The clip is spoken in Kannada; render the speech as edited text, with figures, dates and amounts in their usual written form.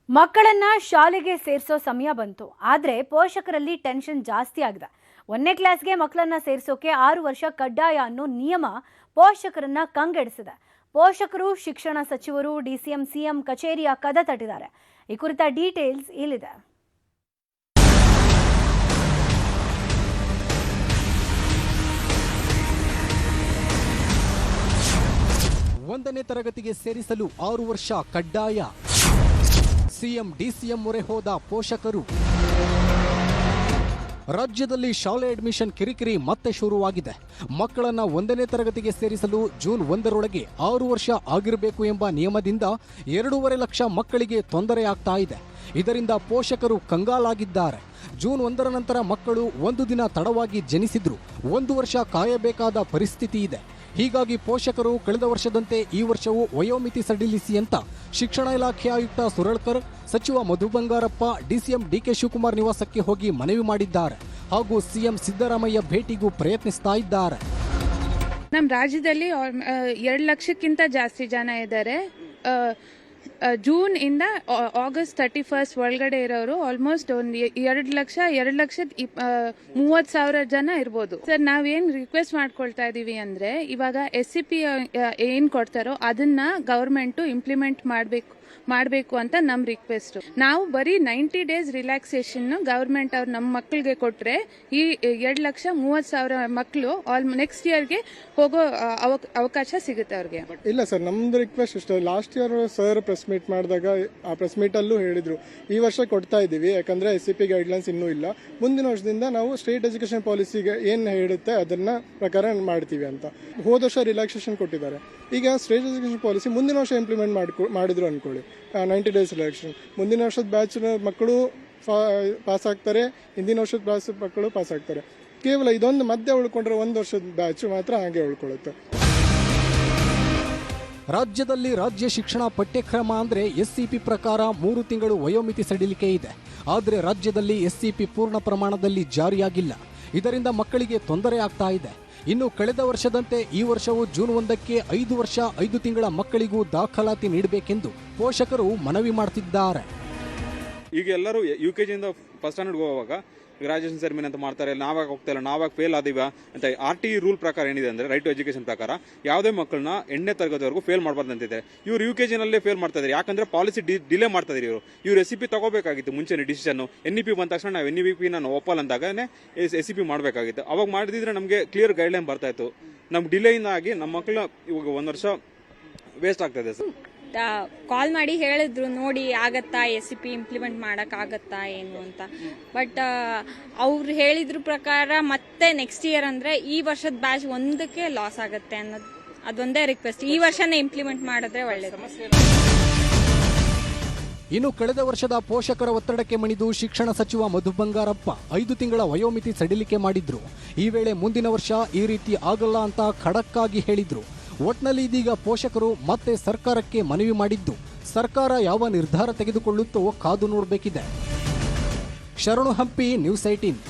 ಮಕ್ಕಳನ್ನ ಶಾಲೆಗೆ ಸೇರಿಸೋ ಸಮಯ ಬಂತು. ಆದರೆ ಪೋಷಕರಲ್ಲಿ ಟೆನ್ಷನ್ ಜಾಸ್ತಿ ಆಗಿದೆ. 1ನೇ ಕ್ಲಾಸ್ಗೆ ಮಕ್ಕಳನ್ನ ಸೇರಿಸೋಕೆ 6 ವರ್ಷ ಕಡ್ಡಾಯ ಅನ್ನೋ ನಿಯಮ ಪೋಷಕರನ್ನ ಕಂಗೆಡಿಸಿದೆ. ಪೋಷಕರು ಶಿಕ್ಷಣ ಸಚಿವರು ಡಿಸಿಎಂ ಸಿಎಂ ಕಚೇರಿಯ ಕದ ತಟ್ಟಿದ್ದಾರೆ. ಈ ಕುರಿತ ಡೀಟೇಲ್ಸ್ ಇಲ್ಲಿದೆ. 1ನೇ ತರಗತಿಗೆ ಸೇರಿಸಲು 6 ವರ್ಷ ಕಡ್ಡಾಯ. ಸಿಎಂ ಡಿಸಿಎಂ ಮೊರೆ ಹೋದ ಪೋಷಕರು. ರಾಜ್ಯದಲ್ಲಿ ಶಾಲೆ ಅಡ್ಮಿಷನ್ ಕಿರಿಕಿರಿ ಮತ್ತೆ ಶುರುವಾಗಿದೆ. ಮಕ್ಕಳನ್ನ 1ನೇ ತರಗತಿಗೆ ಸೇರಿಸಲು ಜೂನ್ 1ರೊಳಗೆ 6 ವರ್ಷ ಆಗಿರಬೇಕು ಎಂಬ ನಿಯಮದಿಂದ 2.5 ಲಕ್ಷ ಮಕ್ಕಳಿಗೆ ತೊಂದರೆ ಆಗ್ತಾ ಇದೆ. ಇದರಿಂದ ಪೋಷಕರು ಕಂಗಾಲಾಗಿದ್ದಾರೆ. ಜೂನ್ 1ರ ನಂತರ ಮಕ್ಕಳು 1 ದಿನ ತಡವಾಗಿ ಜನಿಸಿದ್ರು 1 ವರ್ಷ ಕಾಯಬೇಕಾದ ಪರಿಸ್ಥಿತಿ ಇದೆ. ಹೀಗಾಗಿ ಪೋಷಕರು ಕಳೆದ ವರ್ಷದಂತೆ ಈ ವರ್ಷವೂ ವಯೋಮಿತಿ ಸಡಿಲಿಸಿ ಅಂತ ಶಿಕ್ಷಣ ಇಲಾಖೆ ಆಯುಕ್ತ ಸುರಳ್ಕರ್, ಸಚಿವ ಮಧು ಬಂಗಾರಪ್ಪ ಡಿಸಿಎಂ ಡಿಕೆ ಶಿವಕುಮಾರ್ ನಿವಾಸಕ್ಕೆ ಹೋಗಿ ಮನವಿ ಮಾಡಿದ್ದಾರೆ. ಹಾಗೂ ಸಿಎಂ ಸಿದ್ದರಾಮಯ್ಯ ಭೇಟಿಗೂ ಪ್ರಯತ್ನಿಸ್ತಾ ಇದ್ದಾರೆ. ನಮ್ಮ ರಾಜ್ಯದಲ್ಲಿ 2 ಲಕ್ಷಕ್ಕಿಂತ ಜಾಸ್ತಿ ಜನ ಇದ್ದಾರೆ. ಜೂನ್ ಇಂದ ಆಗಸ್ಟ್ 31 ಒಳಗಡೆ ಇರೋರು ಆಲ್ಮೋಸ್ಟ್ ಒಂದು 2 ಲಕ್ಷ 30,000 ಜನ ಇರ್ಬೋದು. ಸರ್, ನಾವೇನ್ ರಿಕ್ವೆಸ್ಟ್ ಮಾಡ್ಕೊಳ್ತಾ ಇದೀವಿ ಅಂದ್ರೆ, ಇವಾಗ SCP ಏನ್ ಕೊಡ್ತಾರೋ ಅದನ್ನ ಗವರ್ಮೆಂಟ್ ಇಂಪ್ಲಿಮೆಂಟ್ ಮಾಡಬೇಕು ಅಂತ ನಮ್ಮ ರಿಕ್ವೆಸ್ಟ್. ನಾವು ಬರೀ 90 ಡೇಸ್ ರಿಲ್ಯಾಕ್ಸೇಷನ್ ಗವರ್ಮೆಂಟ್ ಅವ್ರು ನಮ್ಮ ಮಕ್ಕಳಿಗೆ ಕೊಟ್ರೆ ಈ 2,30,000 ಮಕ್ಕಳು ನೆಕ್ಸ್ಟ್ ಇಯರ್ಗೆ ಹೋಗೋ ಅವಕಾಶ ಸಿಗುತ್ತೆ ಅವ್ರಿಗೆ. ಇಲ್ಲ ಸರ್, ನಮ್ದು ರಿಕ್ವೆಸ್ಟ್ ಇಷ್ಟ. Last year sir press meet ಮಾಡಿದಾಗ ಆ ಪ್ರೆಸ್ ಮೀಟ್ ಅಲ್ಲೂ ಹೇಳಿದ್ರು, ಈ ವರ್ಷ ಕೊಡ್ತಾ ಇದ್ದೀವಿ ಯಾಕಂದ್ರೆ SCP ಗೈಡ್ಲೈನ್ಸ್ ಇನ್ನೂ ಇಲ್ಲ, ಮುಂದಿನ ವರ್ಷದಿಂದ ನಾವು ಸ್ಟೇಟ್ ಎಜುಕೇಶನ್ ಪಾಲಿಸಿಗೆ ಏನ್ ಹೇಳುತ್ತೆ ಅದನ್ನ ಪ್ರಕಾರ ಮಾಡ್ತೀವಿ ಅಂತ. ಹೋದ ವರ್ಷ ರಿಲ್ಯಾಕ್ಸೇಷನ್ ಕೊಟ್ಟಿದ್ದಾರೆ. ಈಗ ಸ್ಟೇಟ್ ಎಜುಕೇಶನ್ ಪಾಲಿಸಿ ಮುಂದಿನ ವರ್ಷ ಇಂಪ್ಲಿಮೆಂಟ್ ಮಾಡಿದ್ರು ಅನ್ಕೊಳ್ಳಿ, 90 ಡೇಸ್ ರಿಲ್ಯಾಕ್ಸೇಷನ್. ಮುಂದಿನ ವರ್ಷದ ಬ್ಯಾಚ್ ಮಕ್ಕಳು ಪಾಸ್ ಆಗ್ತಾರೆ, ಹಿಂದಿನ ವರ್ಷದ ಬ್ಯಾಚ್ ಮಕ್ಕಳು ಪಾಸ್ ಆಗ್ತಾರೆ. ಕೇವಲ ಇದೊಂದು ಮಧ್ಯೆ ಉಳ್ಕೊಂಡ್ರೆ 1 ವರ್ಷದ ಬ್ಯಾಚ್ ಮಾತ್ರ ಹಾಗೆ ಉಳ್ಕೊಳ್ಳುತ್ತೆ. ರಾಜ್ಯದಲ್ಲಿ ರಾಜ್ಯ ಶಿಕ್ಷಣ ಪಠ್ಯಕ್ರಮ ಅಂದ್ರೆ SCP ಪ್ರಕಾರ 3 ತಿಂಗಳು ವಯೋಮಿತಿ ಸಡಿಲಿಕೆ ಇದೆ. ಆದರೆ ರಾಜ್ಯದಲ್ಲಿ SCP ಪೂರ್ಣ ಪ್ರಮಾಣದಲ್ಲಿ ಜಾರಿಯಾಗಿಲ್ಲ. ಇದರಿಂದ ಮಕ್ಕಳಿಗೆ ತೊಂದರೆ ಆಗ್ತಾ ಇದೆ. ಇನ್ನು ಕಳೆದ ವರ್ಷದಂತೆ ಈ ವರ್ಷವೂ ಜೂನ್ 1ಕ್ಕೆ 5 ವರ್ಷ 5 ತಿಂಗಳ ಮಕ್ಕಳಿಗೂ ದಾಖಲಾತಿ ನೀಡಬೇಕೆಂದು ಪೋಷಕರು ಮನವಿ ಮಾಡ್ತಿದ್ದಾರೆ. ಈಗ ಎಲ್ಲರೂ UKGಯಿಂದ ಫಸ್ಟ್ ಸ್ಟ್ಯಾಂಡರ್ಡ್ ಹೋಗುವಾಗ ಗ್ರಾಜುಯೇಷನ್ ಸೆರೆಮನಿ ಅಂತ ಮಾಡ್ತಾರೆ. ನಾವಾಗ ಹೋಗ್ತಾ ಇಲ್ಲ, ನಾವಾಗ ಫೇಲ್ ಆದಿವ ಅಂತ RTE ರೂಲ್ ಪ್ರಕಾರ ಏನಿದೆ ಅಂದ್ರೆ, ರೈಟ್ ಟು ಎಜುಕೇಶನ್ ಪ್ರಕಾರ ಯಾವುದೇ ಮಕ್ಕಳನ್ನ 8ನೇ ತರಗತಿವರೆಗೂ ಫೇಲ್ ಮಾಡಬಾರ್ದು ಅಂತಿದೆ. ಇವ್ರು UKGನಲ್ಲೇ ಫೇಲ್ ಮಾಡ್ತಾ ಇದ್ದಾರೆ. ಯಾಕಂದ್ರೆ ಪಾಲಿಸಿ ಡಿಲೇ ಮಾಡ್ತಾ ಇದ್ರು. ಇವ್ರು SCP ತಗೋಬೇಕಾಗಿತ್ತು ಮುಂಚೆನೇ ಡಿಸಿಷನ್. NEP ಬಂದ ತಕ್ಷಣ ನಾವು NEP ನಾನು ಒಪ್ಪಲ್ಲ ಅಂದಾಗನೇ SCP ಮಾಡಬೇಕಾಗಿತ್ತು. ಅವಾಗ ಮಾಡಿದ್ರೆ ನಮಗೆ ಕ್ಲಿಯರ್ ಗೈಡ್ಲೈನ್ ಬರ್ತಾ ಇತ್ತು. ನಮ್ಗೆ ಡಿಲೇಯಿಂದ ಆಗಿ ನಮ್ಮ ಮಕ್ಕಳು ಇವಾಗ 1 ವರ್ಷ ವೇಸ್ಟ್ ಆಗ್ತಾ ಇದೆ ಸರ್. ಕಾಲ್ ಮಾಡಿ ಹೇಳಿದ್ರು, ನೋಡಿ ಆಗತ್ತಾ SCP ಇಂಪ್ಲಿಮೆಂಟ್ ಮಾಡೋಕ್ಕಾಗತ್ತಾ ಏನು ಅಂತ. ಬಟ್ ಅವ್ರು ಹೇಳಿದ್ರ ಪ್ರಕಾರ ಮತ್ತೆ ನೆಕ್ಸ್ಟ್ ಇಯರ್ ಅಂದರೆ ಈ ವರ್ಷದ ಬ್ಯಾಚ್ 1ಕ್ಕೆ ಲಾಸ್ ಆಗುತ್ತೆ ಅನ್ನೋದು ಅದೊಂದೇ ರಿಕ್ವೆಸ್ಟ್. ಈ ವರ್ಷನೇ ಇಂಪ್ಲಿಮೆಂಟ್ ಮಾಡಿದ್ರೆ ಒಳ್ಳೇದು. ಇನ್ನು ಕಳೆದ ವರ್ಷದ ಪೋಷಕರ ಒತ್ತಡಕ್ಕೆ ಮಣಿದು ಶಿಕ್ಷಣ ಸಚಿವ ಮಧು ಬಂಗಾರಪ್ಪ 5 ತಿಂಗಳ ವಯೋಮಿತಿ ಸಡಿಲಿಕೆ ಮಾಡಿದ್ರು. ಈ ವೇಳೆ ಮುಂದಿನ ವರ್ಷ ಈ ರೀತಿ ಆಗಲ್ಲ ಅಂತ ಖಡಕ್ ಆಗಿ ಹೇಳಿದ್ರು. ಒಟ್ನಲ್ಲಿ ಇದೀಗ ಪೋಷಕರು ಮತ್ತೆ ಸರ್ಕಾರಕ್ಕೆ ಮನವಿ ಮಾಡಿದ್ದು, ಸರ್ಕಾರ ಯಾವ ನಿರ್ಧಾರ ತೆಗೆದುಕೊಳ್ಳುತ್ತೋ ಕಾದು ನೋಡಬೇಕಿದೆ. ಶರಣು ಹಂಪಿ, ನ್ಯೂಸ್ 18.